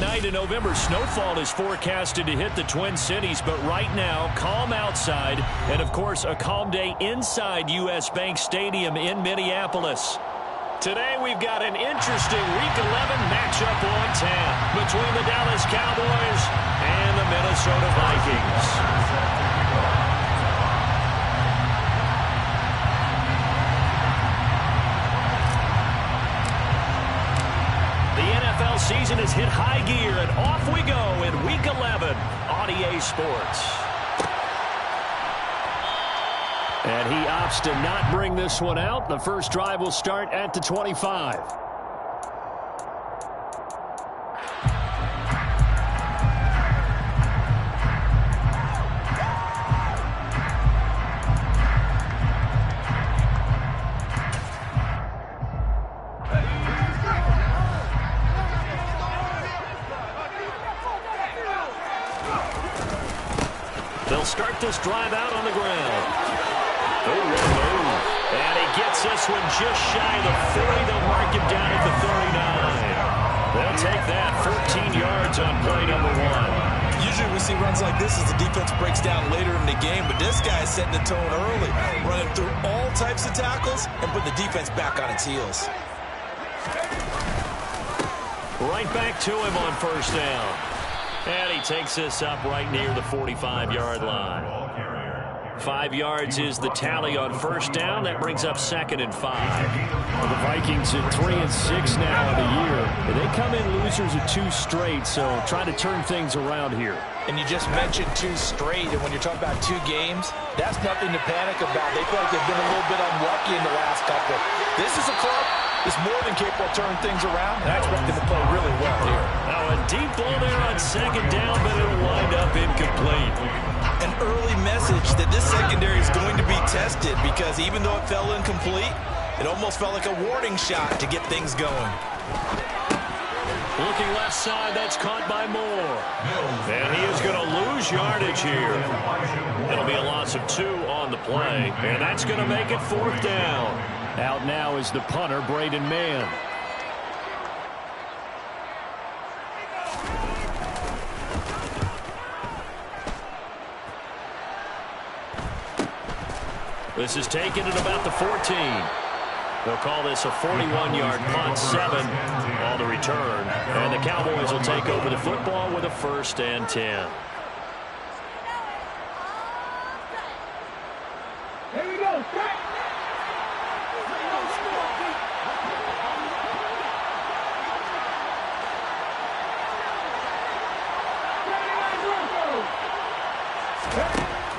Tonight, a November snowfall is forecasted to hit the Twin Cities, but right now, calm outside, and of course, a calm day inside U.S. Bank Stadium in Minneapolis. Today, we've got an interesting Week 11 matchup on tap between the Dallas Cowboys and the Minnesota Vikings. Season has hit high gear, and off we go in Week 11 on EA Sports. And he opts to not bring this one out. The first drive will start at the 25. They'll start this drive out on the ground. And he gets this one just shy of the 40. They'll mark him down at the 39. They'll take that 14 yards on play number 1. Usually we see runs like this as the defense breaks down later in the game, but this guy is setting the tone early, running through all types of tackles and putting the defense back on its heels. Right back to him on first down. And he takes this up right near the 45-yard line. 5 yards is the tally on first down. That brings up 2nd and 5. Well, the Vikings at 3-6 now in the year. They come in losers of 2 straight, so try to turn things around here. And you just mentioned 2 straight, and when you're talking about 2 games, that's nothing to panic about. They feel like they've been a little bit unlucky in the last couple. This is a club that's more than capable of turning things around, and I expect them to play really well here. Now a deep ball there on 2nd down, but it'll wind up incomplete. An early message that this secondary is going to be tested, because even though it fell incomplete, it almost felt like a warning shot to get things going. Looking left side, that's caught by Moore. And he is going to lose yardage here. It'll be a loss of 2 on the play, and that's going to make it 4th down. Out now is the punter, Braden Mann. This is taken at about the 14. They'll call this a 41-yard punt, 7 on the return. And the Cowboys will take over the football with a 1st and 10. Here we go.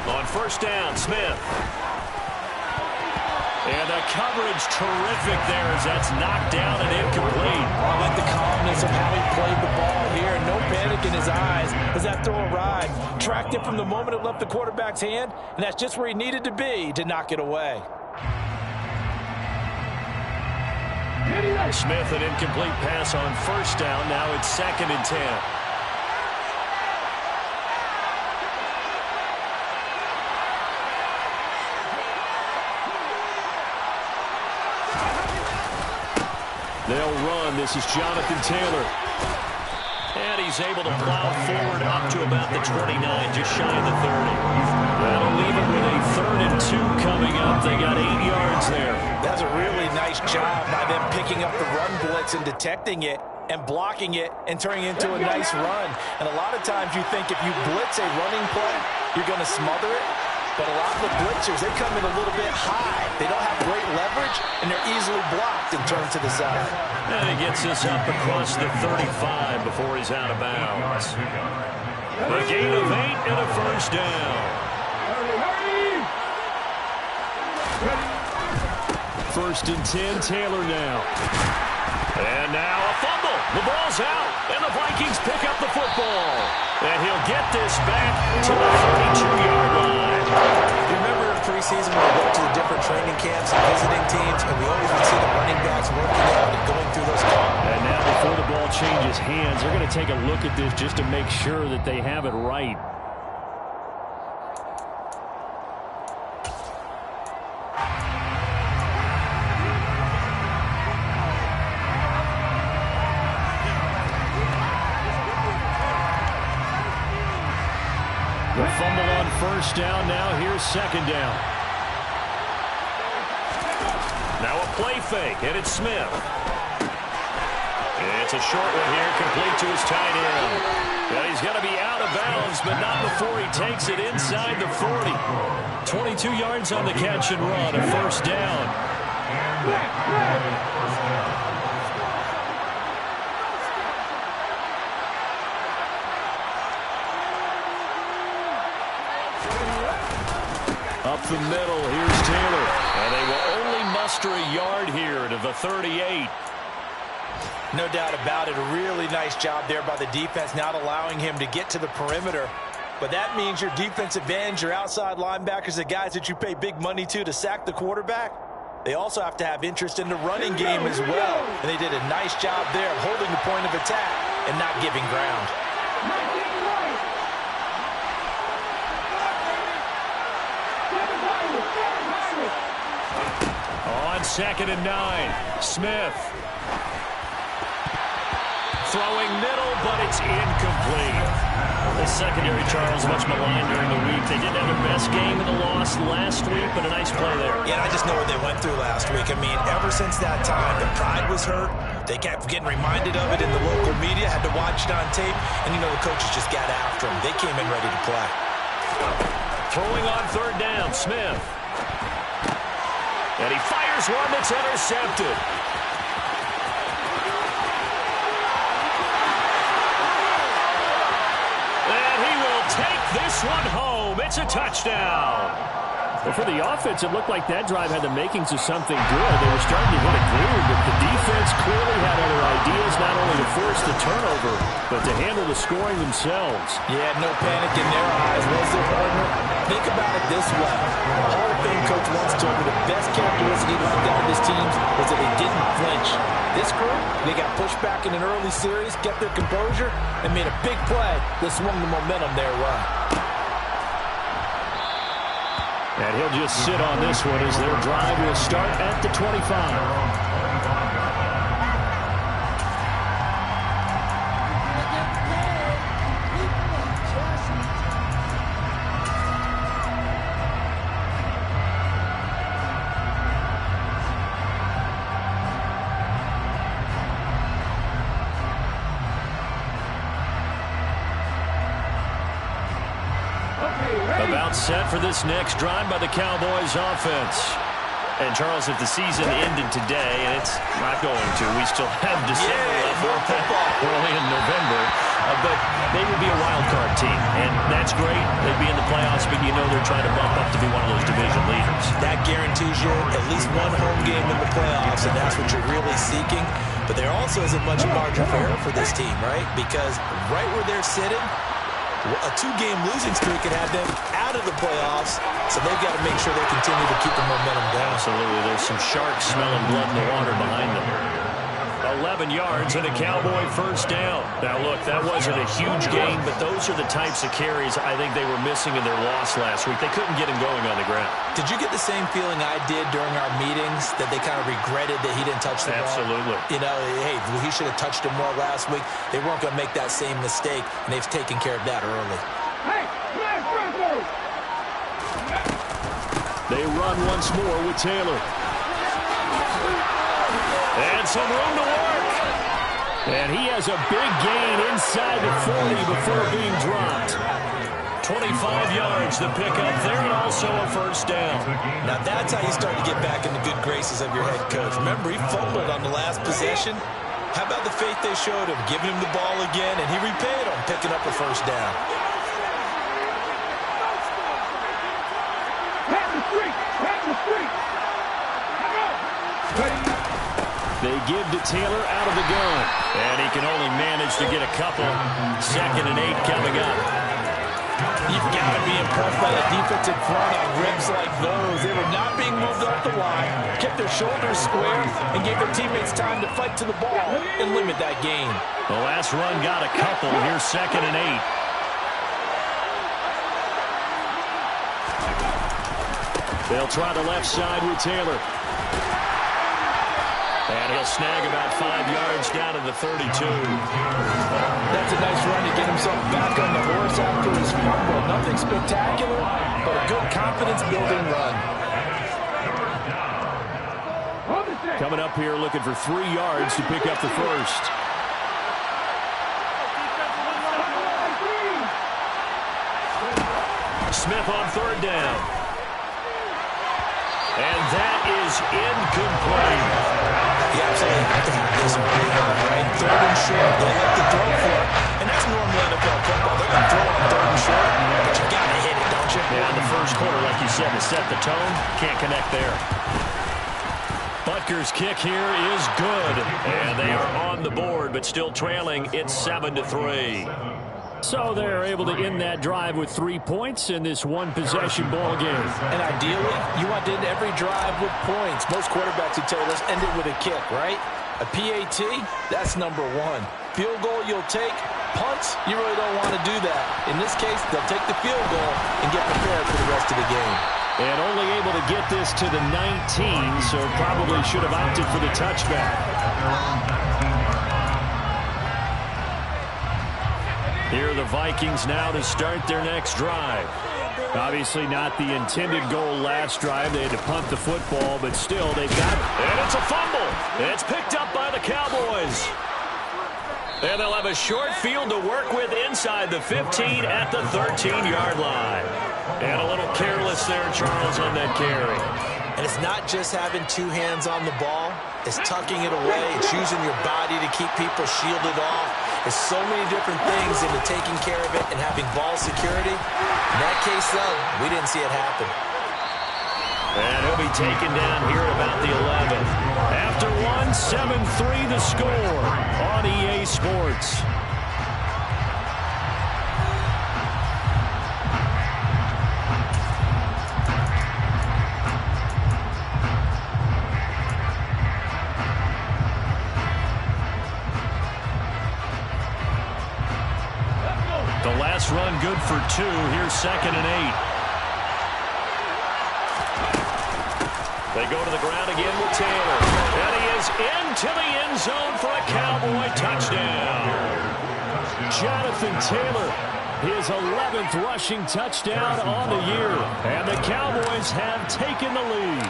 On first down, Smith. And the coverage terrific there as that's knocked down and incomplete. I like the calmness of how he played the ball here. No panic in his eyes as that throw arrived. Tracked it from the moment it left the quarterback's hand, and that's just where he needed to be to knock it away. Smith, an incomplete pass on first down. Now it's 2nd and 10. They'll run. This is Jonathan Taylor. And he's able to plow forward up to about the 29, just shy of the 30. That'll leave him with a 3rd and 2 coming up. They got 8 yards there. That's a really nice job by them picking up the run blitz and detecting it and blocking it and turning it into a nice run. And a lot of times you think if you blitz a running play, you're going to smother it. But a lot of the blitzers, they come in a little bit high. They don't have great leverage, and they're easily blocked and turned to the side. And he gets this up across the 35 before he's out of bounds. A gain of 8 and a 1st down. 1st and 10, Taylor now. And now a fumble. The ball's out, and the Vikings pick up the football. And he'll get this back to the 32-yard line. You remember in preseason when we went to the different training camps and visiting teams, and we always would see the running backs working out and going through those calls. And now before the ball changes hands, they're going to take a look at this just to make sure that they have it right. first down now. Here's second down. Now a play fake, and it's Smith. It's a short one here, complete to his tight end. Well, he's going to be out of bounds, but not before he takes it inside the 40. 22 yards on the catch and run, a first down. Up the middle, here's Taylor. And they will only muster a yard here to the 38. No doubt about it. A really nice job there by the defense, not allowing him to get to the perimeter. But that means your defensive ends, your outside linebackers, the guys that you pay big money to sack the quarterback, they also have to have interest in the running game as well. And they did a nice job there of holding the point of attack and not giving ground. On 2nd and 9, Smith. Throwing middle, but it's incomplete. The secondary, Charles, much maligned during the week. They didn't have their best game in the loss last week, but a nice play there. Yeah, and I just know what they went through last week. I mean, ever since that time, the pride was hurt. They kept getting reminded of it in the local media, had to watch it on tape, and, the coaches just got after them. They came in ready to play. Throwing on 3rd down, Smith. And he fires one that's intercepted. And he will take this one home. It's a touchdown. Well, for the offense, it looked like that drive had the makings of something good. They were starting to hit a groove, but the defense clearly had other ideas, not only to force the turnover, but to handle the scoring themselves. Yeah, no panic in their eyes, was there, partner? Think about it this way. A Hall of Fame coach once told me the best characteristic he liked out of his teams was that they didn't flinch. This group, they got pushed back in an early series, kept their composure, and made a big play that swung the momentum their way. And he'll just sit on this one as their drive will start at the 25. About set for this next drive by the Cowboys offense. And, Charles, if the season ended today, and it's not going to, we still have December left, early in November, but they would be a wild card team, and that's great. They'd be in the playoffs, but they're trying to bump up to be one of those division leaders. That guarantees you at least one home game in the playoffs, and that's what you're really seeking. But there also isn't much margin for error for this team, right? Because right where they're sitting, a 2-game losing streak could have them out of the playoffs, so they've got to make sure they continue to keep the momentum down. Absolutely. There's some sharks smelling blood in the water behind them. 11 yards and a Cowboy first down. Now, look, that wasn't a huge gain, but those are the types of carries I think they were missing in their loss last week. They couldn't get him going on the ground. Did you get the same feeling I did during our meetings, that they kind of regretted that he didn't touch the ball? Absolutely. Hey, he should have touched him more last week. They weren't going to make that same mistake, and they've taken care of that early. They run once more with Taylor. And some room to work. And he has a big gain inside the 40 before being dropped. 25 yards the pickup there, and also a first down. Now that's how you start to get back in the good graces of your head coach. Remember, he fumbled on the last possession. How about the faith they showed him, giving him the ball again, and he repaid them, picking up a first down. They give to Taylor out of the gun. And he can only manage to get a couple. 2nd and 8 coming up. You've got to be impressed by the defensive front on rips like those. They were not being moved off the line, kept their shoulders square, and gave their teammates time to fight to the ball and limit that gain. The last run got a couple. Here's 2nd and 8. They'll try the left side with Taylor. And he'll snag about 5 yards down to the 32. That's a nice run to get himself back on the horse after his fumble. Nothing spectacular, but a good confidence-building run. Coming up here looking for 3 yards to pick up the first. Smith on 3rd down. And that is incomplete. Yeah, absolutely. I think this one, right? 3rd and short. They let the throw for it. And that's normal NFL football. They're going to throw on 3rd and short, but you got to hit it, don't you? Yeah, in the first quarter, like you said, to set the tone, can't connect there. Butker's kick here is good. And they are on the board, but still trailing. It's 7-3. So they're able to end that drive with 3 points in this one-possession ball game. And ideally, you want to end every drive with points. Most quarterbacks would tell us end it with a kick, right? A PAT, that's number 1. Field goal you'll take. Punts, you really don't want to do that. In this case, they'll take the field goal and get prepared for the rest of the game. And only able to get this to the 19, so probably should have opted for the touchback. Here are the Vikings now to start their next drive. Obviously not the intended goal last drive. They had to punt the football, but still they've got... And it's a fumble. It's picked up by the Cowboys. And they'll have a short field to work with inside the 15 at the 13-yard line. And a little careless there, Charles, on that carry. And it's not just having 2 hands on the ball. It's tucking it away. It's using your body to keep people shielded off. There's so many different things into taking care of it and having ball security. In that case, though, we didn't see it happen. And he'll be taken down here at about the 11. After 7-3 the score on EA Sports. The last run good for 2. Here's 2nd and 8. They go to the ground again with Taylor. And he is into the end zone for a Cowboy touchdown. Jonathan Taylor, his 11th rushing touchdown on the year. And the Cowboys have taken the lead.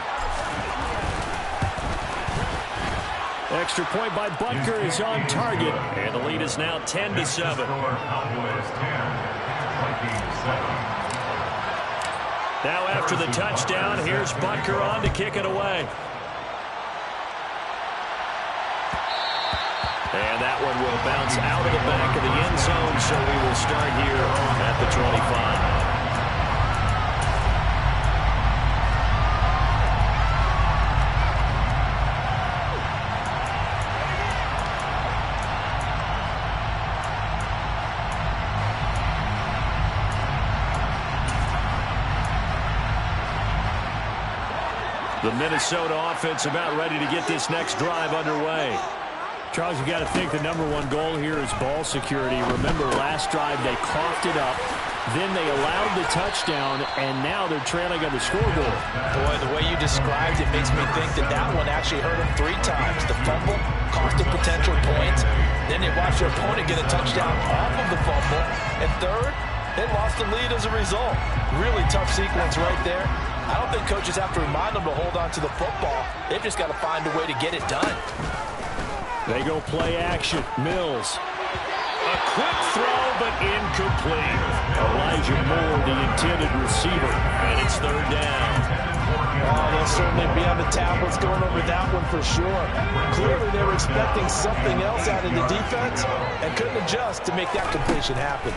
Extra point by Butker is on target. And the lead is now 10-7. Now after the touchdown, here's Butker on to kick it away. And that one will bounce out of the back of the end zone, so we will start here at the 25. The Minnesota offense about ready to get this next drive underway. Charles, you got to think the number 1 goal here is ball security. Remember, last drive they coughed it up, then they allowed the touchdown, and now they're trailing on the scoreboard. Boy, the way you described it makes me think that that one actually hurt them 3 times. The fumble cost them potential points. Then they watched their opponent get a touchdown off of the fumble. And third, they lost the lead as a result. Really tough sequence right there. I don't think coaches have to remind them to hold on to the football. They've just got to find a way to get it done. They go play action. Mills. A quick throw, but incomplete. Elijah Moore, the intended receiver. And it's 3rd down. Oh, they'll certainly be on the tablets going over that one for sure. Clearly they were expecting something else out of the defense and couldn't adjust to make that completion happen.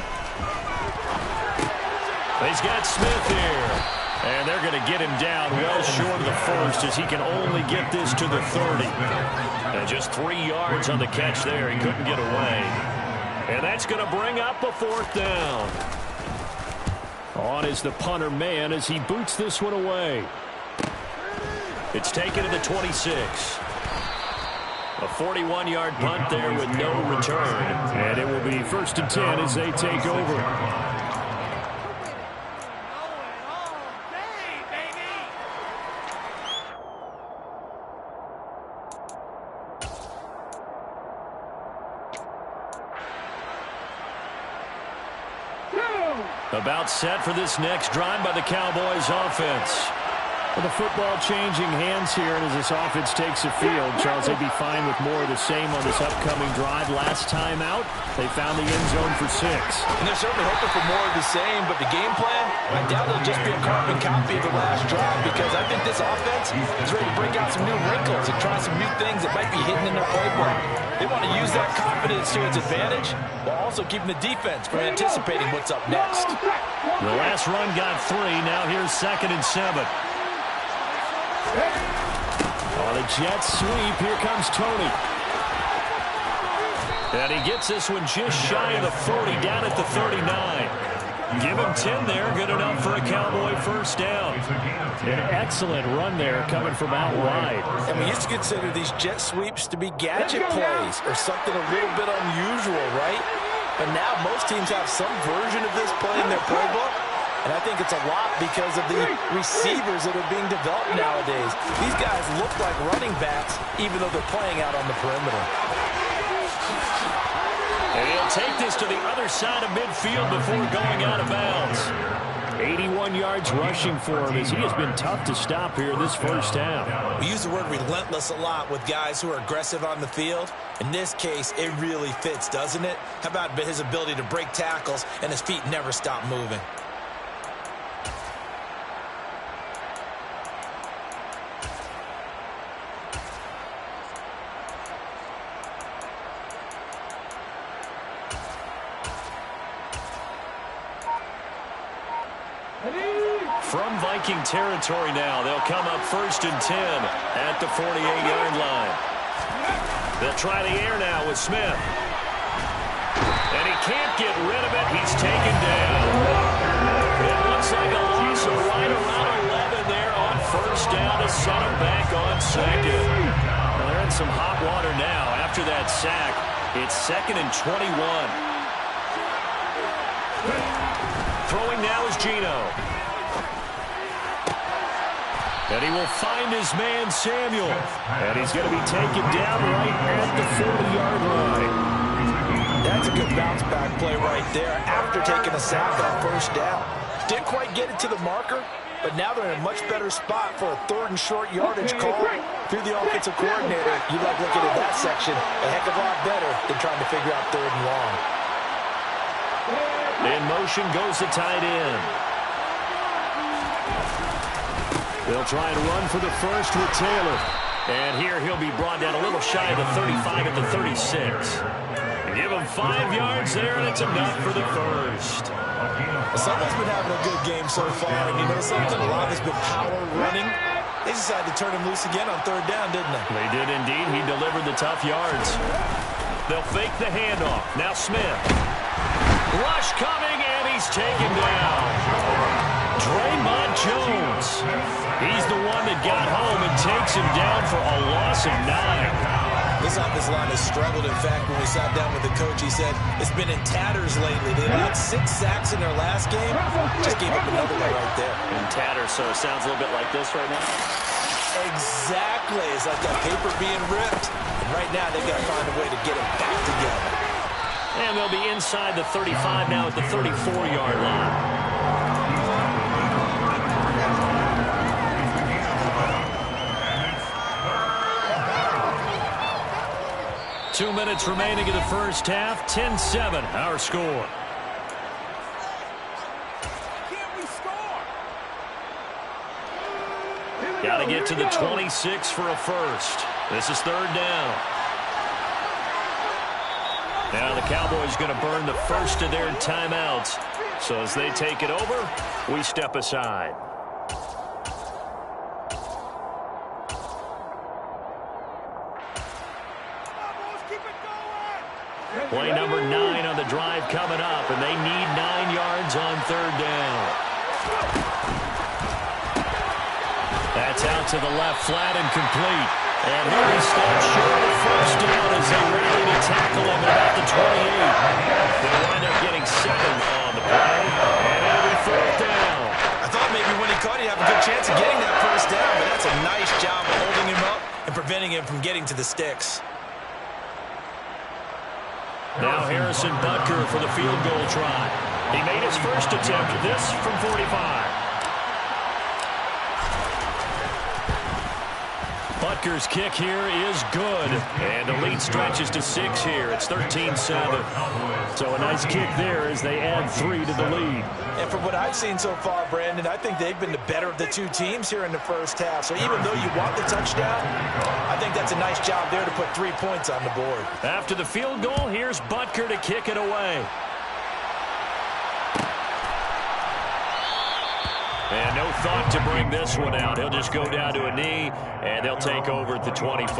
He's got Smith here. And they're going to get him down well short of the first as he can only get this to the 30. And just 3 yards on the catch there. He couldn't get away. And that's going to bring up a 4th down. On is the punter man as he boots this one away. It's taken to the 26. A 41-yard punt there with no return. And it will be 1st and 10 as they take over. About set for this next drive by the Cowboys offense. Well, the football changing hands here, and as this offense takes the field, Charles, they'd be fine with more of the same on this upcoming drive. Last time out, they found the end zone for 6. And they're certainly hoping for more of the same, but the game plan, I doubt it'll just be a carbon copy of the last drive, because I think this offense is ready to break out some new wrinkles and try some new things that might be hidden in their playbook. They want to use that confidence to its advantage while also keeping the defense from anticipating what's up next. The last run got 3. Now here's 2nd and 7. On a jet sweep, here comes Tony. And he gets this one just shy of the 40, down at the 39. Give him 10 there, good enough for a Cowboy first down. An excellent run there coming from out wide. And we used to consider these jet sweeps to be gadget plays or something a little bit unusual, right? But now most teams have some version of this play in their playbook. And I think it's a lot because of the receivers that are being developed nowadays. These guys look like running backs, even though they're playing out on the perimeter. And he'll take this to the other side of midfield before going out of bounds. 81 yards rushing for him, as he has been tough to stop here this first half. We use the word relentless a lot with guys who are aggressive on the field. In this case, it really fits, doesn't it? How about his ability to break tackles and his feet never stop moving? From Viking territory now, they'll come up 1st and 10 at the 48-yard line. They'll try the air now with Smith. And he can't get rid of it. He's taken down. It looks like a loss of right around 11 there on first down to set him back on 2nd. Well, they're in some hot water now after that sack. It's 2nd and 21. Throwing now is Gino. And he will find his man, Samuel. And he's going to be taken down right at the 40-yard line. That's a good bounce-back play right there after taking a sack on first down. Didn't quite get it to the marker, but now they're in a much better spot for a 3rd and short yardage call. Through the offensive coordinator, you like looking at that section a heck of a lot better than trying to figure out 3rd and long. In motion goes the tight end. They'll try and run for the first with Taylor. And here he'll be brought down a little shy of the 35 at the 36. Give him 5 yards there, and it's enough for the first. Well, someone's been having a good game so far, and you know something? A lot has been power running. They decided to turn him loose again on 3rd down, didn't they? They did indeed. He delivered the tough yards. They'll fake the handoff. Now Smith. Rush coming, and he's taken down. Draymond Jones. He's the one that got home and takes him down for a loss of 9. This offensive line has struggled. In fact, when we sat down with the coach, he said it's been in tatters lately. They allowed 6 sacks in their last game. Just gave up another one right there. In tatters, so it sounds a little bit like this right now. Exactly. It's like that paper being ripped. And right now, they've got to find a way to get it back together. And they'll be inside the 35 now at the 34-yard line. 2 minutes remaining in the first half. 10-7, our score. Got to get to the 26 for a first. This is 3rd down. Now the Cowboys going to burn the first of their timeouts. So as they take it over, we step aside. Play number 9 on the drive coming up, and they need 9 yards on 3rd down. That's out to the left, flat and complete. And here he stops short of first down as they rally to tackle him at about the 28. They'll wind up getting 7 on the play, and it'll be 4th down. I thought maybe when he caught, he'd have a good chance of getting that first down, but that's a nice job of holding him up and preventing him from getting to the sticks. Now Harrison Butker for the field goal try. He made his first attempt, this from 45. Butker's kick here is good. And the lead stretches to 6 here. It's 13-7. So a nice kick there as they add 3 to the lead. And from what I've seen so far, Brandon, I think they've been the better of the two teams here in the first half. So even though you want the touchdown, I think that's a nice job there to put 3 points on the board. After the field goal, here's Butker to kick it away. And no thought to bring this one out. He'll just go down to a knee, and they'll take over at the 25.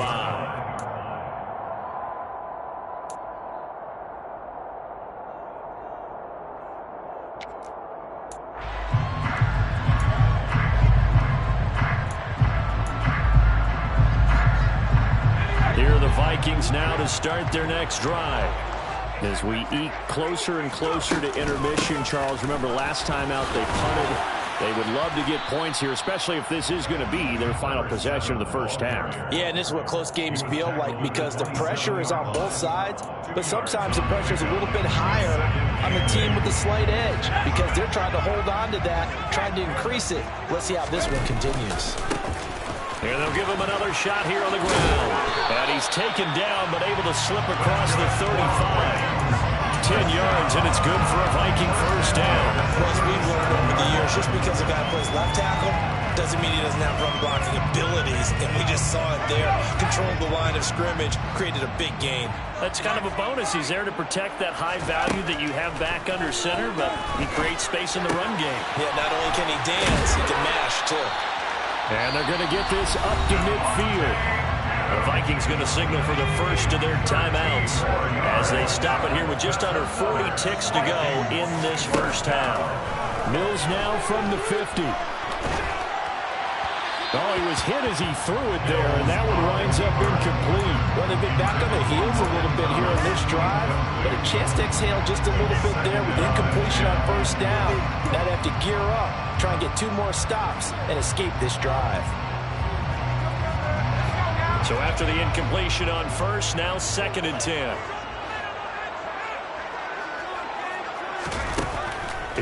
Here are the Vikings now to start their next drive. As we eke closer and closer to intermission, Charles, remember last time out they punted. They would love to get points here, especially if this is going to be their final possession of the first half. Yeah, and this is what close games feel like because the pressure is on both sides, but sometimes the pressure is a little bit higher on the team with the slight edge because they're trying to hold on to that, trying to increase it. Let's see how this one continues. And they'll give him another shot here on the ground. And he's taken down, but able to slip across the 35. 10 yards, and it's good for a Viking first down. Well, as we've learned over the years, just because a guy plays left tackle doesn't mean he doesn't have run blocking abilities. And we just saw it there. Controlled the line of scrimmage, created a big gain. That's kind of a bonus. He's there to protect that high value that you have back under center, but he creates space in the run game. Yeah, not only can he dance, he can mash, too. And they're going to get this up to midfield. The Vikings going to signal for the first of their timeouts as they stop it here with just under 40 ticks to go in this first half. Mills now from the 50. Oh, he was hit as he threw it there, and that one winds up incomplete. Well, they've been back on their heels a little bit here in this drive, but a chance to exhale just a little bit there with incompletion on first down. Now they have to gear up, try and get 2 more stops, and escape this drive. So after the incompletion on first, now 2nd and 10.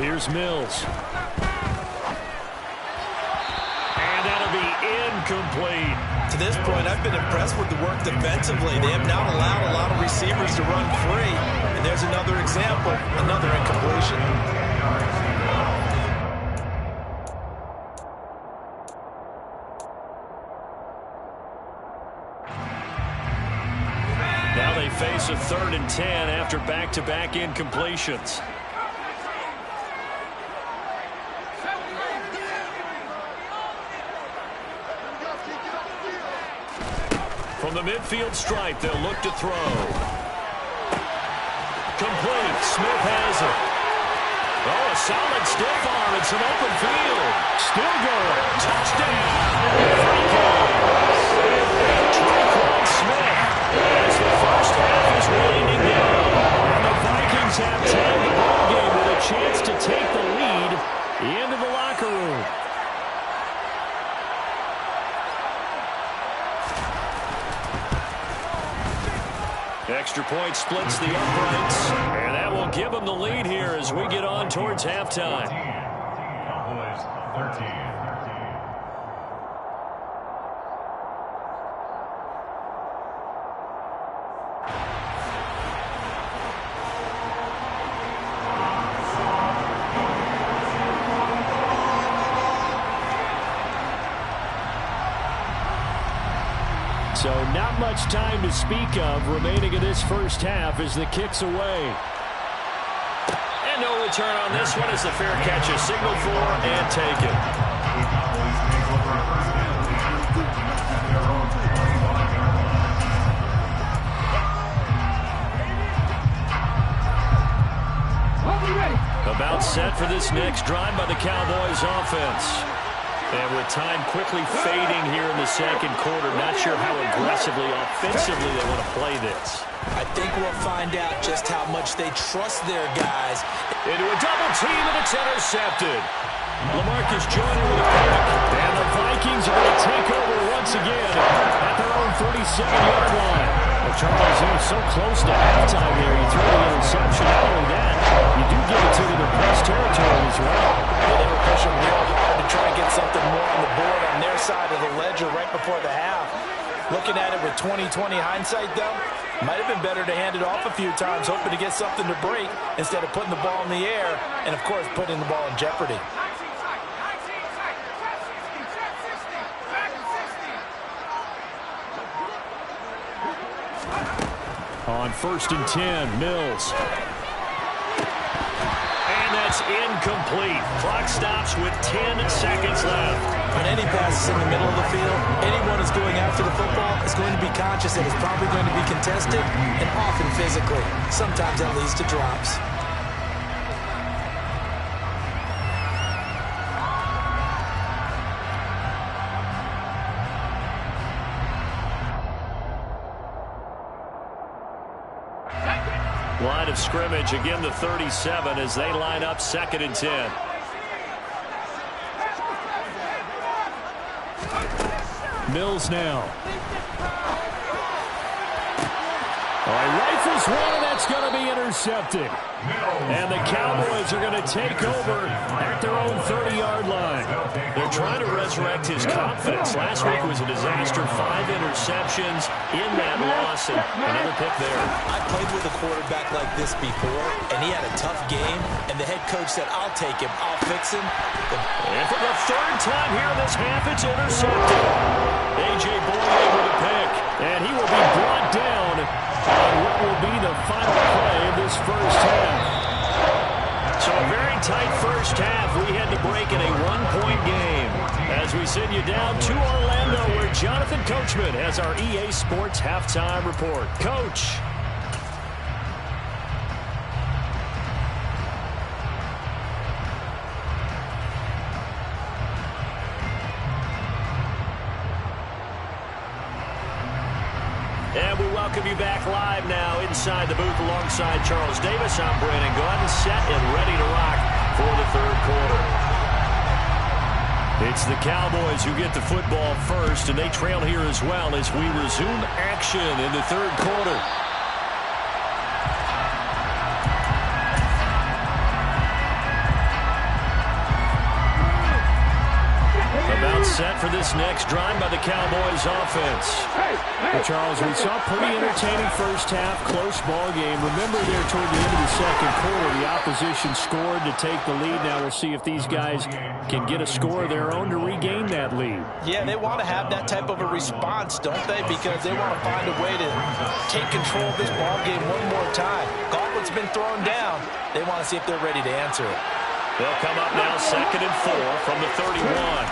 Here's Mills. And that'll be incomplete. To this point, I've been impressed with the work defensively. They have not allowed a lot of receivers to run free. And there's another example, another incompletion. Now they face a 3rd and 10 after back-to-back incompletions. From the midfield stripe, they'll look to throw. Complete. Smith has it. Oh, a solid stiff arm and some open field. Still going. Touchdown. Smith. As the first half is winding down, and the Vikings have tied the ball game with a chance to take the lead into the locker room. Extra point splits the uprights, and that will give them the lead here as we get on towards halftime. Cowboys 13. So not much time to speak of remaining in this first half as the kick's away. And no return on this one as the fair catch is signaled for and taken. About set for this next drive by the Cowboys offense. And with time quickly fading here in the second quarter, not sure how aggressively, offensively they want to play this. I think we'll find out just how much they trust their guys. Into a double team, and it's intercepted. LaMarcus Joyner with a pick. And the Vikings are going to take over once again at their own 37-yard line. Well, Charles, he was so close to halftime there. You throw the interception. Not only that, you do give it to them in press territory as well. Yeah, they were pushing real hard to try and get something more on the board on their side of the ledger right before the half. Looking at it with 20/20 hindsight, though, might have been better to hand it off a few times, hoping to get something to break instead of putting the ball in the air and, of course, putting the ball in jeopardy. On 1st and 10, Mills. And that's incomplete. Clock stops with 10 seconds left. On any passes in the middle of the field, anyone who's going after the football is going to be conscious that it's probably going to be contested and often physically. Sometimes that leads to drops. Line of scrimmage, again the 37 as they line up 2nd and 10. Mills now. Rifles one, and that's going to be intercepted. And the Cowboys are going to take over at their own 30-yard line. They're trying to resurrect his confidence. Last week was a disaster. 5 interceptions in that loss, and another pick there. I played with a quarterback like this before, and he had a tough game, and the head coach said, I'll take him, I'll fix him. And for the 3rd time here in this half, it's intercepted. A.J. Boye with a pick. And he will be brought down on what will be the final play of this first half. So a very tight first half. We had to break in a 1-point game. As we send you down to Orlando, where Jonathan Coachman has our EA Sports halftime report. Coach. And we welcome you back live now inside the booth alongside Charles Davis. I'm Brandon Gunn, set and ready to rock for the 3rd quarter. It's the Cowboys who get the football first, and they trail here as well as we resume action in the 3rd quarter. About set for this next drive by the Cowboys offense. Well, Charles, we saw a pretty entertaining first half, close ball game. Remember there toward the end of the 2nd quarter, the opposition scored to take the lead. Now we'll see if these guys can get a score of their own to regain that lead. Yeah, they want to have that type of a response, don't they? Because they want to find a way to take control of this ball game one more time. Gauntlet's been thrown down. They want to see if they're ready to answer it. They'll come up now 2nd and 4 from the 31.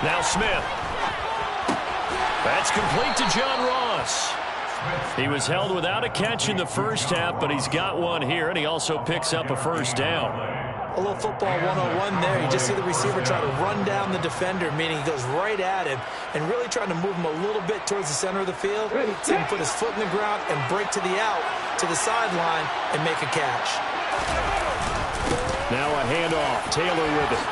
Now Smith. That's complete to John Ross. He was held without a catch in the first half, but he's got one here, and he also picks up a first down. A little football 101 there. You just see the receiver try to run down the defender, meaning he goes right at him and really trying to move him a little bit towards the center of the field so he can put his foot in the ground and break to the out, to the sideline, and make a catch. Now a handoff. Taylor with it.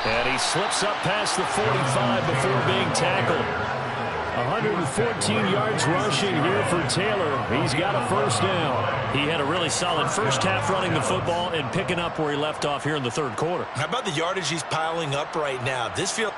And he slips up past the 45 before being tackled. 114 yards rushing here for Taylor. He's got a first down. He had a really solid first half running the football and picking up where he left off here in the 3rd quarter. How about the yardage he's piling up right now? This feels...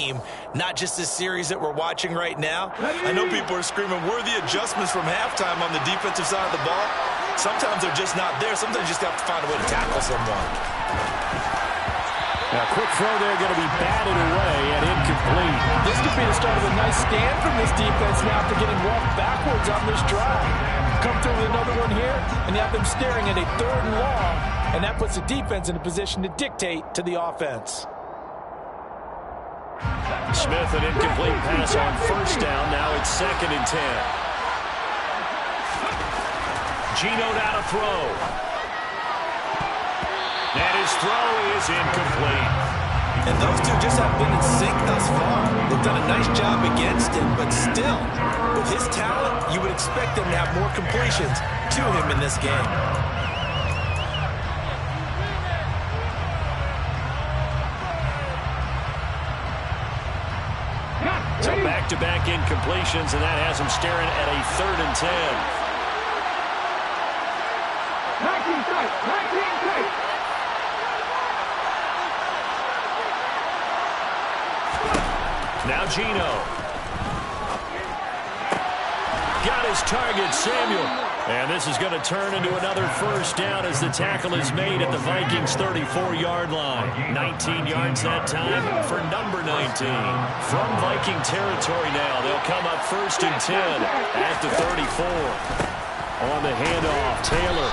game, not just this series that we're watching right now. I know people are screaming, where are the adjustments from halftime on the defensive side of the ball? Sometimes they're just not there. Sometimes you just have to find a way to tackle someone. Now, quick throw there, going to be batted away and incomplete. This could be the start of a nice stand from this defense now after getting walked backwards on this drive. Come through with another one here, and you have them staring at a 3rd and long, and that puts the defense in a position to dictate to the offense. Smith, an incomplete pass on 1st down. Now it's 2nd and 10. Geno now to throw. And his throw is incomplete. And those two just haven't been in sync thus far. They've done a nice job against him, but still, with his talent, you would expect them to have more completions to him in this game. So back-to-back incompletions, and that has him staring at a 3rd and 10. Now Geno. Got his target, Samuel. And this is going to turn into another 1st down as the tackle is made at the Vikings' 34-yard line. 19 yards that time for number 19. From Viking territory now, they'll come up 1st and 10 at the 34. On the handoff, Taylor.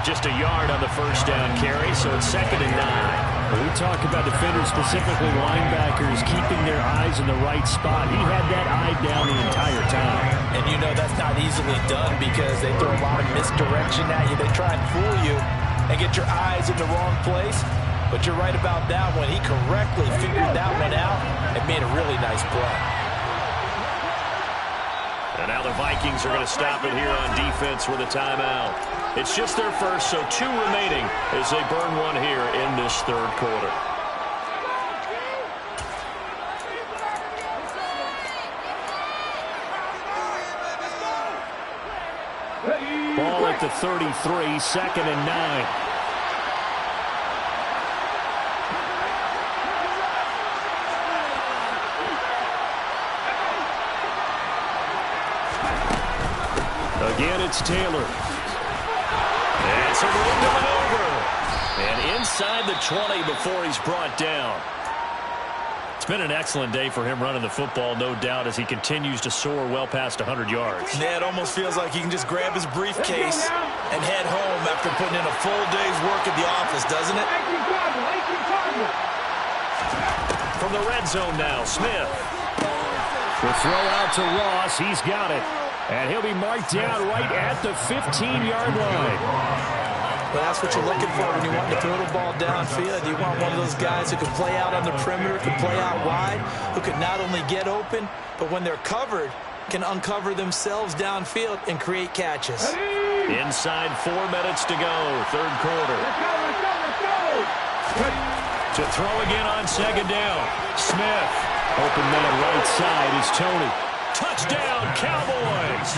Just a yard on the 1st down carry, so it's 2nd and 9. We talk about defenders, specifically linebackers, keeping their eyes in the right spot. He had that eye down the entire time. And you know that's not easily done because they throw a lot of misdirection at you. They try and fool you and get your eyes in the wrong place. But you're right about that one. He correctly figured that one out and made a really nice play. And now the Vikings are going to stop it here on defense with a timeout. It's just their first, so 2 remaining as they burn one here in this 3rd quarter. Ball at the 33, 2nd and 9. Again, it's Taylor. It's a window and over. And inside the 20 before he's brought down. It's been an excellent day for him running the football, no doubt, as he continues to soar well past 100 yards. Yeah, it almost feels like he can just grab his briefcase and head home after putting in a full day's work at the office, doesn't it? From the red zone now, Smith. The throw out to Ross. He's got it. And he'll be marked down right at the 15-yard line. Well, that's what you're looking for when you want to throw the ball downfield. You want one of those guys who can play out on the perimeter, can play out wide, who can not only get open, but when they're covered, can uncover themselves downfield and create catches. Inside 4 minutes to go, 3rd quarter. To throw again on 2nd down. Smith. Open man right side is Tony. Touchdown, Cowboys!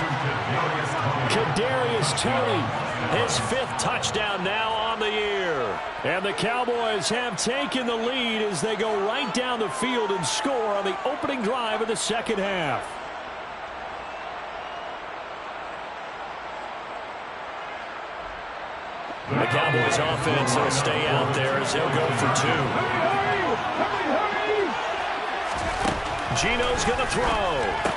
Kadarius Toney, his 5th touchdown now on the year. And the Cowboys have taken the lead as they go right down the field and score on the opening drive of the 2nd half. The Cowboys offense will stay out there as they'll go for 2. Geno's going to throw.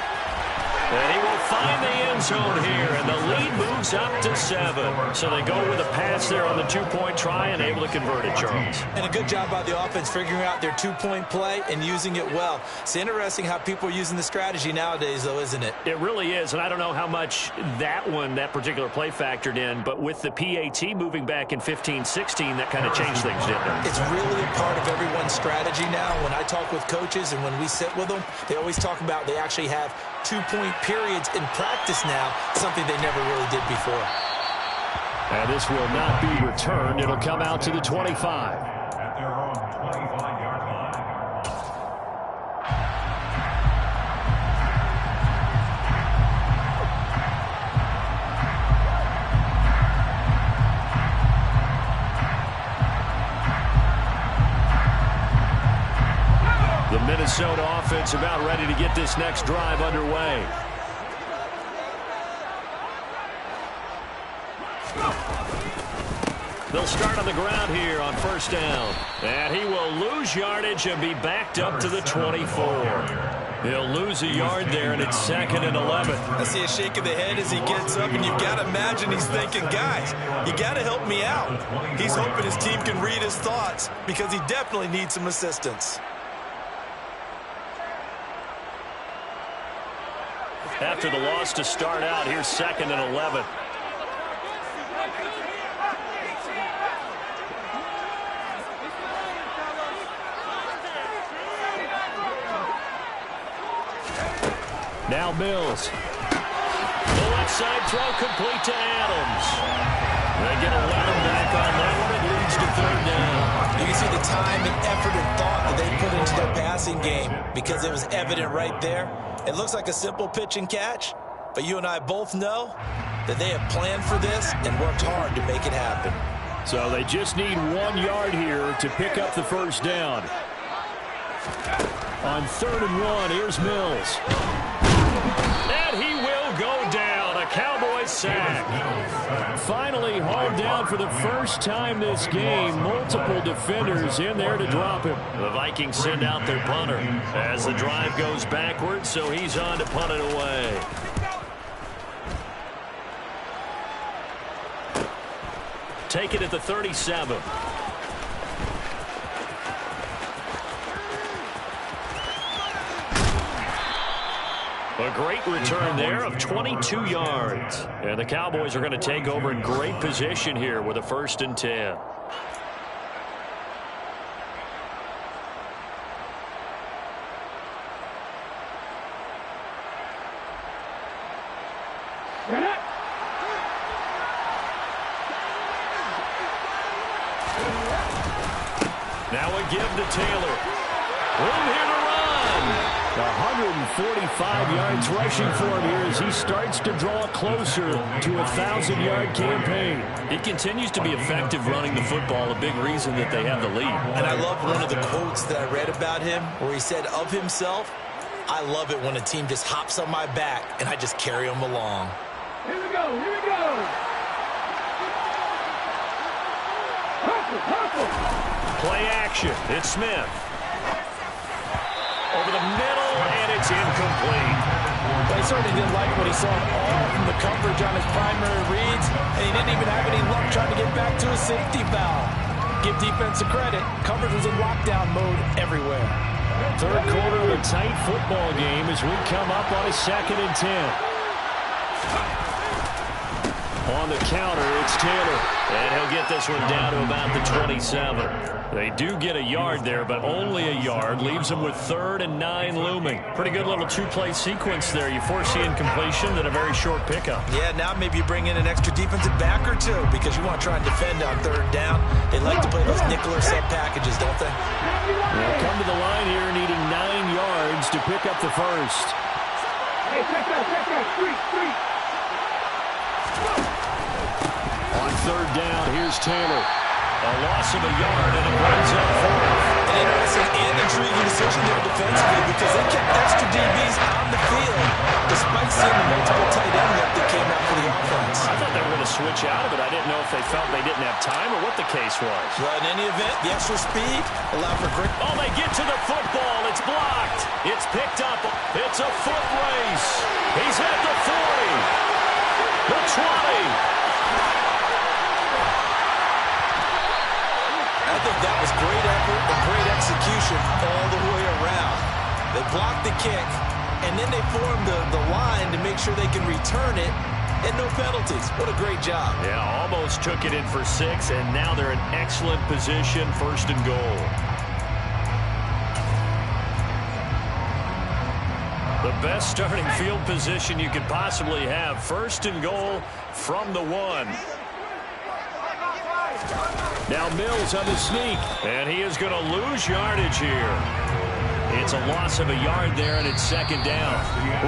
And he will find the end zone here, and the lead moves up to 7. So they go with a pass there on the 2-point try and able to convert it, Charles. And a good job by the offense figuring out their 2-point play and using it well. It's interesting how people are using the strategy nowadays, though, isn't it? It really is, and I don't know how much that particular play factored in, but with the PAT moving back in 15-16, that kind of changed things, didn't it? It's really a part of everyone's strategy now. When I talk with coaches and when we sit with them, they always talk about they actually have 2-point periods in practice now, something they never really did before. And this will not be returned. It'll come out to the 25. At their own 25-yard line. The Minnesota offense about ready to get this next drive underway. They'll start on the ground here on first down. And he will lose yardage and be backed up to the 24. He'll lose a yard there, and it's 2nd and 11. I see a shake of the head as he gets up, and you've got to imagine he's thinking, guys, you got to help me out. He's hoping his team can read his thoughts because he definitely needs some assistance. After the loss to start out, here's 2nd and 11. Now Mills. The left side throw complete to Adams. They get 11 back on that one. It leads to 3rd down. You can see the time and effort and thought that they put into their passing game because it was evident right there. It looks like a simple pitch and catch, but you and I both know that they have planned for this and worked hard to make it happen. So they just need 1 yard here to pick up the first down. On 3rd and 1, here's Mills. And he will go down. A Cowboys sack. Finally hauled down for the first time this game. Multiple defenders in there to drop him. The Vikings send out their punter as the drive goes backwards, so he's on to punt it away. Take it at the 37. A great return there of 22 yards. And the Cowboys are going to take over in great position here with a 1st and 10. Now a give to Taylor. Room here to run. 145 yards rushing for him here as he starts to draw closer to a 1,000-yard campaign. He continues to be effective running the football, a big reason that they have the lead. And I love one of the quotes that I read about him where he said of himself, I love it when a team just hops on my back and I just carry them along. Here we go, here we go. Play action. It's Smith. Over the middle, and it's incomplete. But he certainly didn't like what he saw at all from the coverage on his primary reads, and he didn't even have any luck trying to get back to a safety valve. Give defense a credit. Coverage was in lockdown mode everywhere. 3rd quarter of a tight football game as we come up on a 2nd and 10. On the counter, it's Taylor. And he'll get this one down to about the 27. They do get a yard there, but only a yard. Leaves them with 3rd and 9 looming. Pretty good little 2-play sequence there. You foresee incompletion, then a very short pickup. Yeah, now maybe you bring in an extra defensive back or two because you want to try and defend on 3rd down. They like to play those nickel or sub packages, don't they? They'll come to the line here needing 9 yards to pick up the first. Hey, check that, street. On 3rd down, here's Taylor. A loss of a yard, and it runs up 4th. An interesting and intriguing decision there defensively because they kept extra DBs on the field despite seeing the multiple tight end look that came out for the offense. I thought they were going to switch out of it. I didn't know if they felt they didn't have time or what the case was. Well, in any event, the extra speed allowed for great... Oh, they get to the football. It's blocked. It's picked up. It's a foot race. He's at the 40. The 20. I think that was great effort and great execution all the way around. They blocked the kick, and then they formed the line to make sure they can return it, and no penalties. What a great job. Yeah, almost took it in for 6, and now they're in excellent position, 1st and goal. The best starting field position you could possibly have. 1st and goal from the 1. Now Mills on the sneak. And he is going to lose yardage here. It's a loss of a yard there, and it's 2nd down.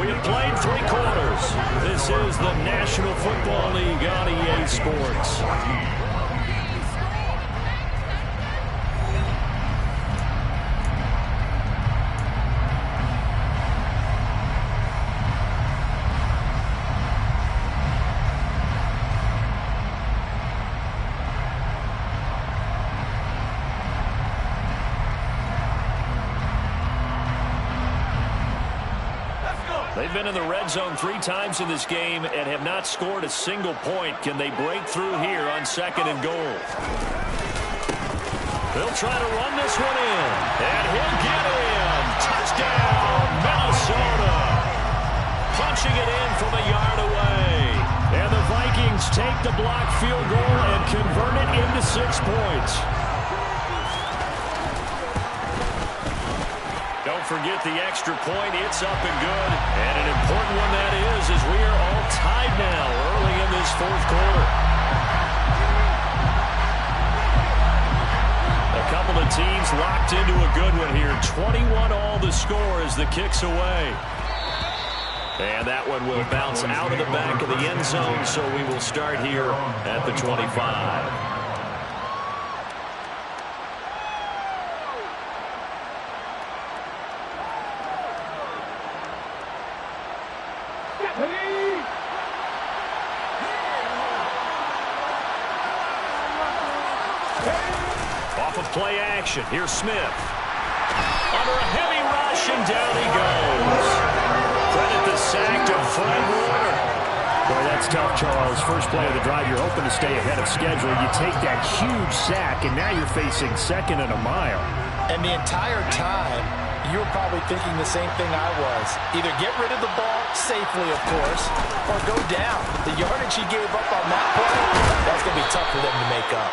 We have played 3 quarters. This is the National Football League on EA Sports. They've been in the red zone 3 times in this game and have not scored a single point. Can they break through here on 2nd and goal? They'll try to run this one in, and he'll get in. Touchdown, Minnesota. Punching it in from a yard away. And the Vikings take the blocked field goal and convert it into 6 points. Don't forget the extra point. It's up and good. And an important one that is, as we are all tied now early in this 4th quarter. A couple of teams locked into a good one here. 21 all the score as the kick's away. And that one will bounce out of the back of the end zone, so we will start here at the 25. Off of play action, here's Smith. Under a heavy rush, and down he goes. Credit the sack to Fred Warner. Boy, that's tough, Charles. First play of the drive, you're hoping to stay ahead of schedule. You take that huge sack, and now you're facing 2nd and a mile. And the entire time, you were probably thinking the same thing I was. Either get rid of the ball safely, of course, or go down. The yardage he gave up on that play, that's going to be tough for them to make up.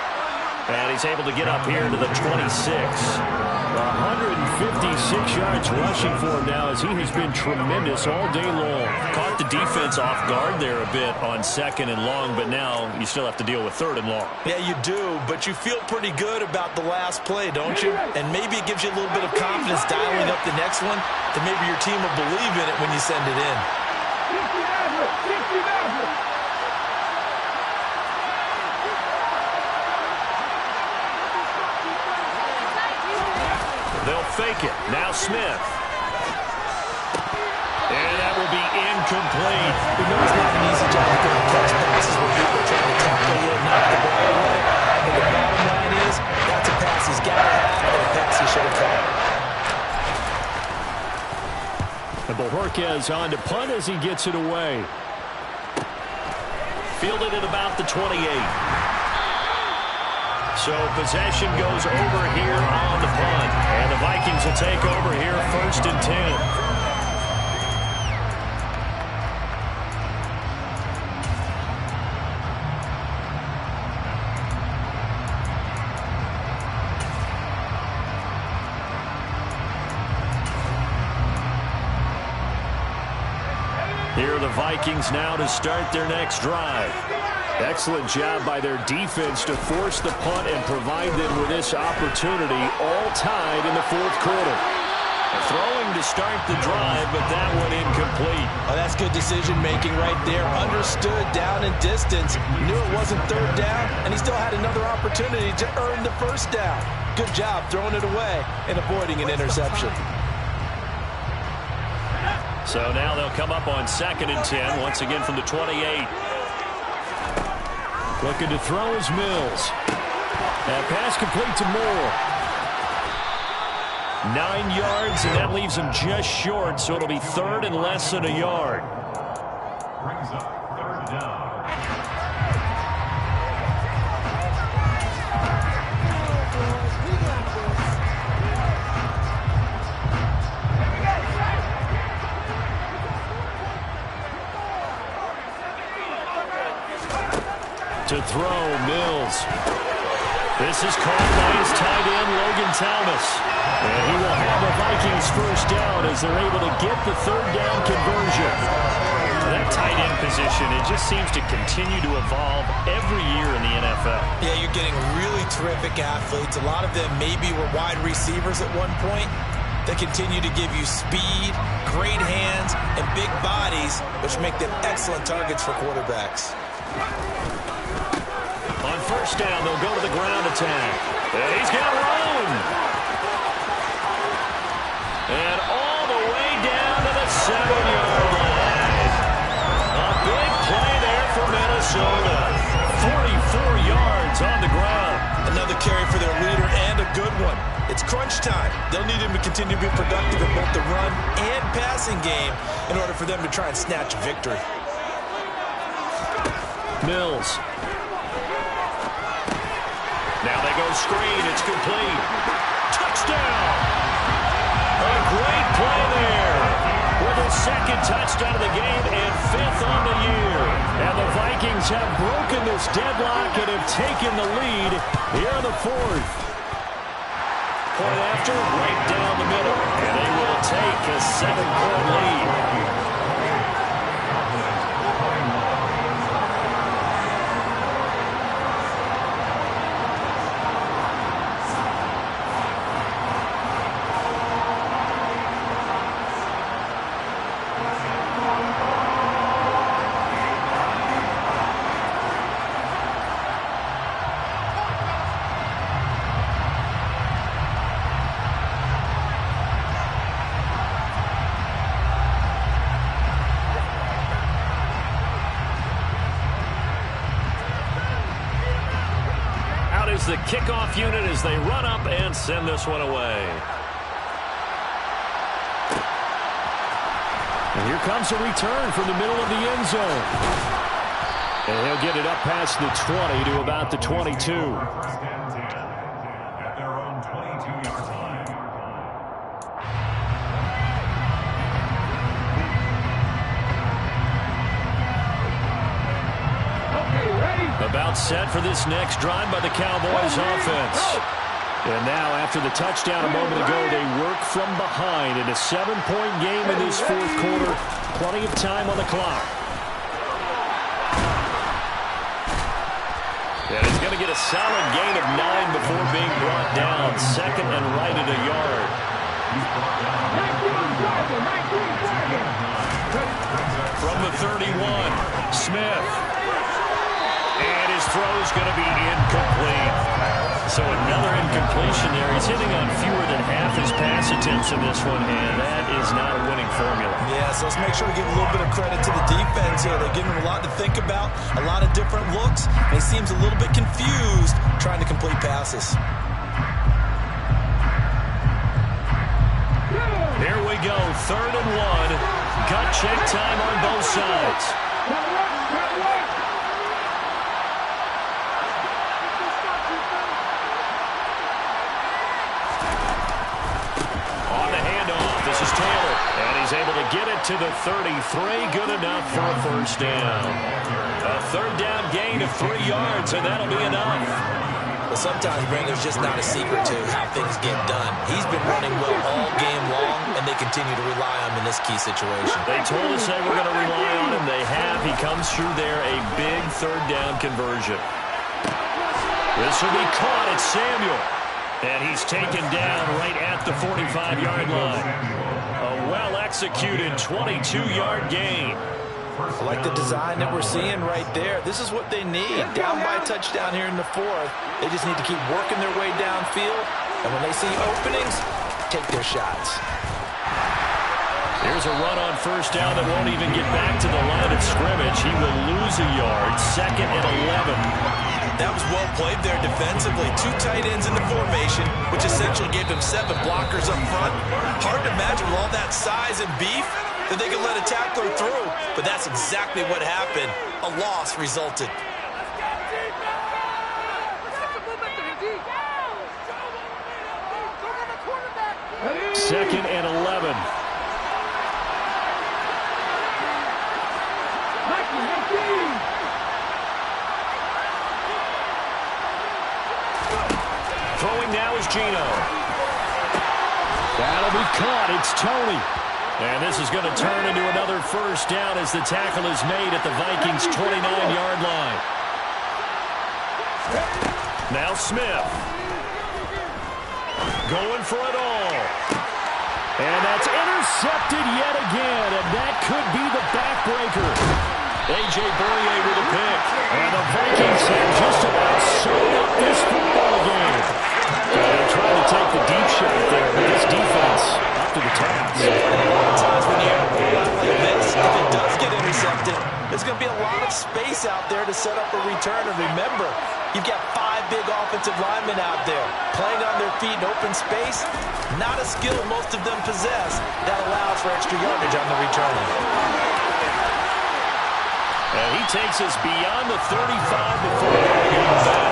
And he's able to get up here to the 26. 156 yards rushing for him now as he has been tremendous all day long. Caught the defense off guard there a bit on 2nd and long, but now you still have to deal with 3rd and long. Yeah, you do, but you feel pretty good about the last play, don't you? And maybe it gives you a little bit of confidence dialing up the next one, that maybe your team will believe in it when you send it in. They'll fake it. Now Smith. And that will be incomplete. We know it's not an easy job to catch passes when people are trying to tackle you and knock the ball away. But the bottom line is, that's a pass he's got to have, and a pass he should have caught. And Bohorquez on to punt as he gets it away. Fielded at about the 28. So possession goes over here on the punt. And the Vikings will take over here 1st and 10. Here are the Vikings now to start their next drive. Excellent job by their defense to force the punt and provide them with this opportunity, all tied in the 4th quarter. Throwing to start the drive, but that one incomplete. Oh, that's good decision-making right there. Understood down and distance. Knew it wasn't 3rd down, and he still had another opportunity to earn the 1st down. Good job throwing it away and avoiding an interception. So now they'll come up on 2nd and 10, once again from the 28. Looking to throw is Mills. That pass complete to Moore. 9 yards, and that leaves him just short, so it'll be 3rd and less than a yard. Brings up 3rd down. To throw, Mills. This is called by his tight end, Logan Thomas. And he will have a Vikings 1st down as they're able to get the 3rd down conversion. That tight end position, it just seems to continue to evolve every year in the NFL. Yeah, you're getting really terrific athletes. A lot of them maybe were wide receivers at one point. They continue to give you speed, great hands, and big bodies, which make them excellent targets for quarterbacks. On 1st down, they'll go to the ground attack. And he's got room. And all the way down to the 7-yard line. A big play there for Minnesota. 44 yards on the ground. Another carry for their leader and a good one. It's crunch time. They'll need him to continue to be productive in both the run and passing game in order for them to try and snatch a victory. Mills. Now they go screen. It's complete. Touchdown! A great play there. With his second touchdown of the game and 5th on the year. And the Vikings have broken this deadlock and have taken the lead here in the 4th. Point after, right down the middle. And they will take a 7-point lead. The kickoff unit as they run up and send this one away. And here comes a return from the middle of the end zone. And he'll get it up past the 20 to about the 22. First and 10 at their own 22-yard line. About set for this next drive by the Cowboys offense. And now, after the touchdown a moment ago, they work from behind in a 7-point game in this 4th quarter. Plenty of time on the clock. And he's going to get a solid gain of 9 before being brought down. 2nd and right at a yard. From the 31, Smith. And his throw is going to be incomplete. So another incompletion there. He's hitting on fewer than half his pass attempts in this one, and that is not a winning formula. Yeah, so let's make sure we give a little bit of credit to the defense here. They're giving him a lot to think about, a lot of different looks, and he seems a little bit confused trying to complete passes. Here we go, 3rd and 1. Gut check time on both sides. This is Taylor, and he's able to get it to the 33. Good enough for a 1st down. A 3rd down gain of 3 yards, and that'll be enough. Well, sometimes, Brandon, there's just not a secret to how things get done. He's been running well all game long, and they continue to rely on him in this key situation. They told us they were going to rely on him. They have. He comes through there, a big 3rd down conversion. This will be caught. It's Samuel. And he's taken down right at the 45-yard line. A well-executed 22-yard gain. I like the design that we're seeing right there. This is what they need. Down by a touchdown here in the 4th. They just need to keep working their way downfield. And when they see openings, take their shots. Here's a run on 1st down that won't even get back to the line of scrimmage. He will lose a yard. 2nd and 11. That was well played there defensively. 2 tight ends in the formation, which essentially gave them 7 blockers up front. Hard to imagine with all that size and beef that they could let a tackler through. But that's exactly what happened. A loss resulted. 2nd and 11. Throwing now is Gino. That'll be caught. It's Tony. And this is going to turn into another 1st down as the tackle is made at the Vikings' 29-yard line. Now Smith. Going for it all. And that's intercepted yet again, and that could be the backbreaker. A.J. Boye with a pick. And the Vikings have just about sewn up this football game. They're trying to take the deep shot there, but this defense up to the task. A lot of times when you have a run like this, if it does get intercepted, there's going to be a lot of space out there to set up a return. And remember, you've got 5 big offensive linemen out there. Playing on their feet in open space, not a skill most of them possess that allows for extra yardage on the return. And he takes us beyond the 35 before going out back.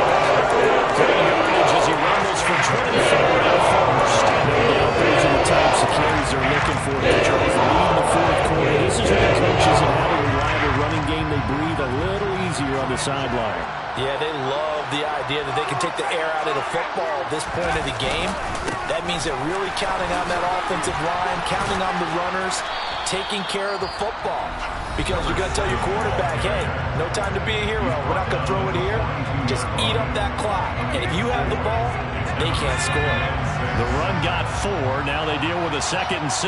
Good yardage as he rumbles for 24 out first. No doubt those are the types of carries they're looking for to try to lead in the fourth quarter. This is when coaches have had a reliable running game. They breathe a little easier on the sideline. Yeah, they love the idea that they can take the air out of the football at this point of the game. That means they're really counting on that offensive line, counting on the runners, taking care of the football. Because you're going to tell your quarterback, hey, no time to be a hero. We're not going to throw it here. Just eat up that clock. And if you have the ball, they can't score. The run got 4. Now they deal with a 2nd and 6.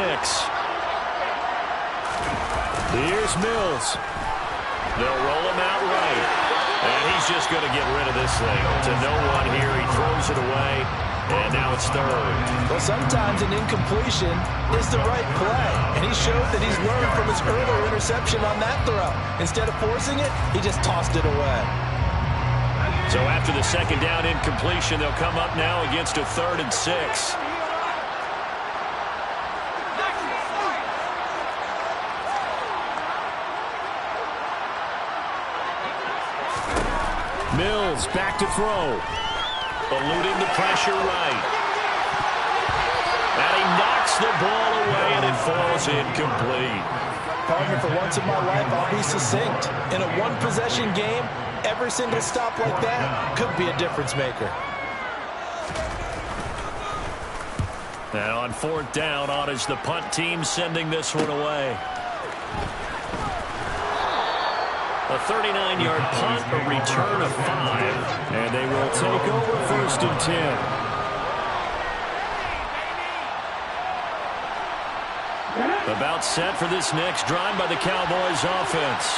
Here's Mills. They'll roll him out right. And he's just going to get rid of this thing. To no one here. He throws it away. And now it's 3rd. Well, sometimes an incompletion is the right play. And he showed that he's learned from his earlier interception on that throw. Instead of forcing it, he just tossed it away. So after the 2nd down incompletion, they'll come up now against a 3rd and 6. Mills back to throw. Eluding the pressure right. And he knocks the ball away, and it falls incomplete. Partner, for once in my life, I'll be succinct. In a one-possession game, every single stop like that could be a difference maker. And on 4th down, on is the punt team sending this one away. A 39-yard punt, a return of 5, and they will take over 1st and 10. About set for this next drive by the Cowboys offense.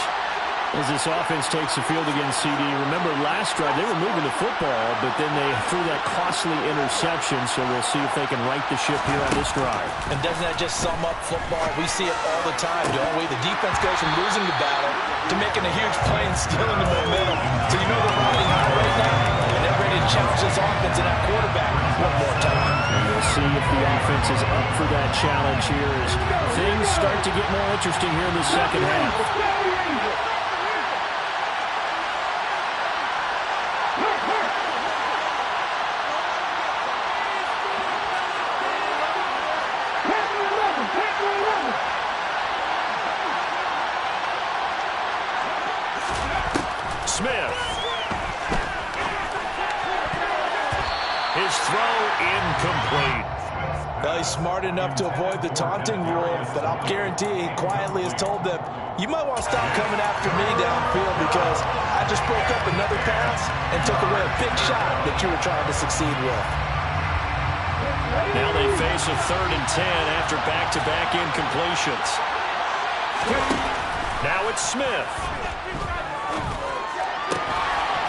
As this offense takes the field against CD, remember last drive they were moving the football, but then they threw that costly interception, so we'll see if they can right the ship here on this drive. And doesn't that just sum up football? We see it all the time, don't we? The defense goes from losing the battle to making a huge play and stealing the momentum. So you know they're riding high right now, and they're ready to challenge this offense and that quarterback one more time. And we'll see if the offense is up for that challenge here as things start to get more interesting here in the second half. Smith. His throw incomplete. Well, he's smart enough to avoid the taunting rule, but I'll guarantee he quietly has told them, you might want to stop coming after me downfield because I just broke up another pass and took away a big shot that you were trying to succeed with. Now they face a 3rd and 10 after back-to-back incompletions. Now it's Smith.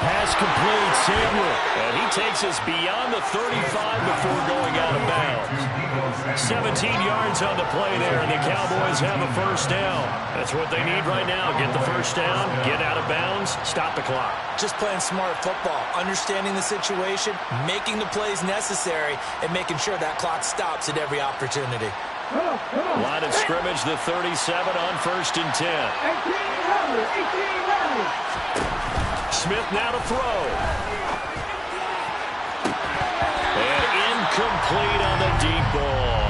Pass complete, Samuel. And he takes us beyond the 35 before going out of bounds. 17 yards on the play there, and the Cowboys have a 1st down. That's what they need right now. Get the 1st down, get out of bounds, stop the clock. Just playing smart football, understanding the situation, making the plays necessary, and making sure that clock stops at every opportunity. Line of scrimmage, the 37 on 1st and 10. 18 Smith now to throw. And incomplete on the deep ball.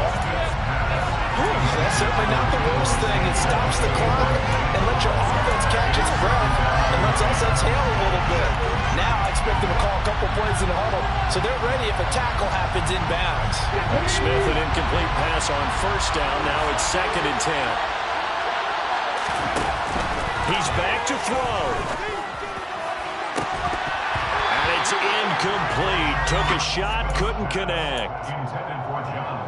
That's certainly not the worst thing. It stops the clock and lets your offense catch its breath and lets us exhale a little bit. Now I expect them to call a couple plays in the huddle so they're ready if a tackle happens inbounds. Smith, an incomplete pass on 1st down. Now it's 2nd and 10. He's back to throw. It's incomplete. Took a shot, couldn't connect.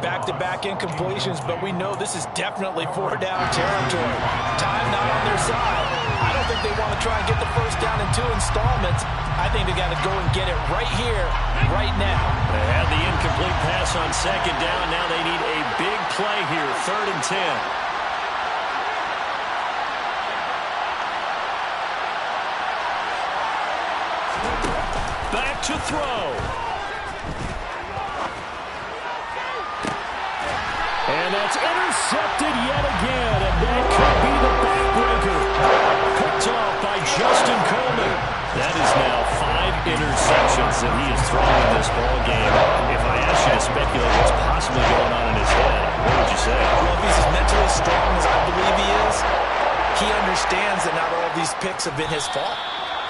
Back-to-back incompletions, but we know this is definitely 4-down territory. Time not on their side. I don't think they want to try and get the 1st down in 2 installments. I think they got to go and get it right here, right now. They had the incomplete pass on 2nd down. Now they need a big play here, 3rd and 10. back to throw. And that's intercepted yet again, and that could be the backbreaker. Picked off by Justin Coleman. That is now 5 interceptions that he has thrown in this ball game. If I asked you to speculate what's possibly going on in his head, what would you say? Well, if he's as mentally strong as I believe he is, he understands that not all of these picks have been his fault.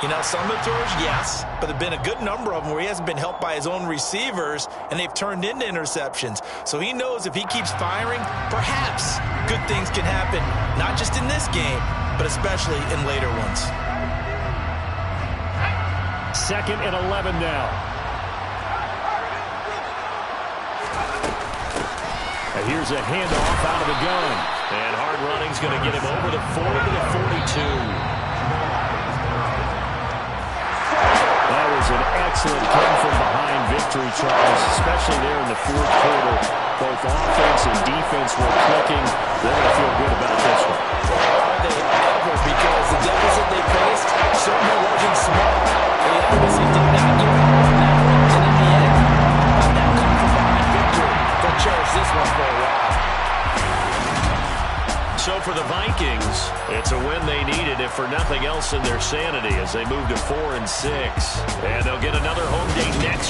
You know, some of the throws, yes, but there have been a good number of them where he hasn't been helped by his own receivers, and they've turned into interceptions. So he knows if he keeps firing, perhaps good things can happen, not just in this game, but especially in later ones. 2nd and 11 now. And here's a handoff out of the gun. And hard running's going to get him over the 40 to the 42. That was an excellent come-from-behind victory, Charles, especially there in the 4th quarter. Both offense and defense were clicking. They're going to feel good about this one. Are they ever? Because the deficit they faced certainly wasn't small. They obviously did not give up on that one. And in the end, that come-from-behind victory, they'll cherish this one for a while. So for the Vikings, it's a win they needed, if for nothing else in their sanity, as they move to 4-6. And they'll get another home game next